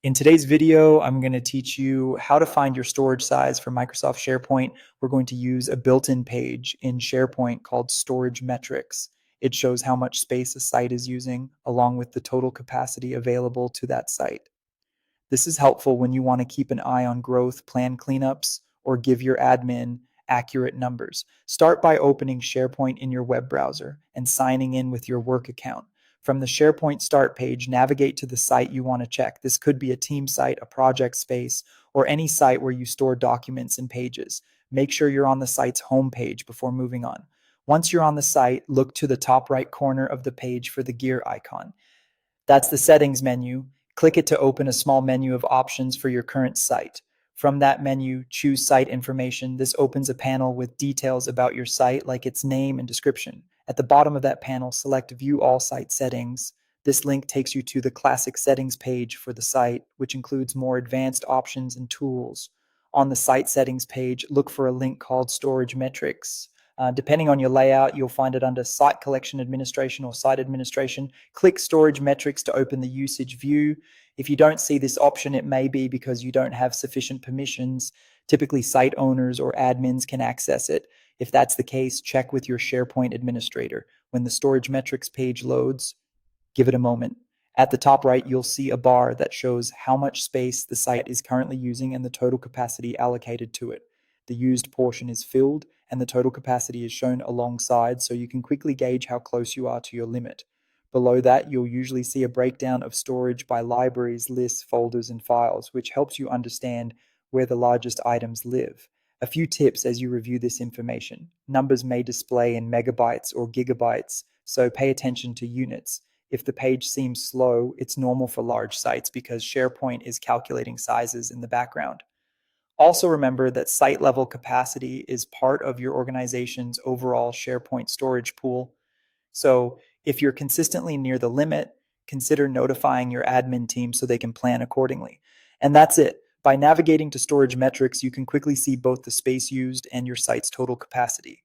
In today's video, I'm going to teach you how to find your storage size for Microsoft SharePoint. We're going to use a built-in page in SharePoint called Storage Metrics. It shows how much space a site is using, along with the total capacity available to that site. This is helpful when you want to keep an eye on growth, plan cleanups, or give your admin accurate numbers. Start by opening SharePoint in your web browser and signing in with your work account. From the SharePoint start page, navigate to the site you want to check. This could be a team site, a project space, or any site where you store documents and pages. Make sure you're on the site's home page before moving on. Once you're on the site, look to the top right corner of the page for the gear icon. That's the settings menu. Click it to open a small menu of options for your current site. From that menu, choose Site Information. This opens a panel with details about your site, like its name and description. At the bottom of that panel, select View All Site Settings. This link takes you to the classic settings page for the site, which includes more advanced options and tools. On the site settings page, look for a link called Storage Metrics. Depending on your layout, you'll find it under Site Collection Administration or Site Administration. Click Storage Metrics to open the usage view. If you don't see this option, it may be because you don't have sufficient permissions. Typically, site owners or admins can access it. If that's the case, check with your SharePoint administrator. When the Storage Metrics page loads, give it a moment. At the top right, you'll see a bar that shows how much space the site is currently using and the total capacity allocated to it. The used portion is filled and the total capacity is shown alongside, so you can quickly gauge how close you are to your limit. Below that, you'll usually see a breakdown of storage by libraries, lists, folders, and files, which helps you understand where the largest items live. A few tips as you review this information. Numbers may display in megabytes or gigabytes, so pay attention to units. If the page seems slow, it's normal for large sites because SharePoint is calculating sizes in the background. Also remember that site level capacity is part of your organization's overall SharePoint storage pool. So if you're consistently near the limit, consider notifying your admin team so they can plan accordingly. And that's it. By navigating to storage metrics, you can quickly see both the space used and your site's total capacity.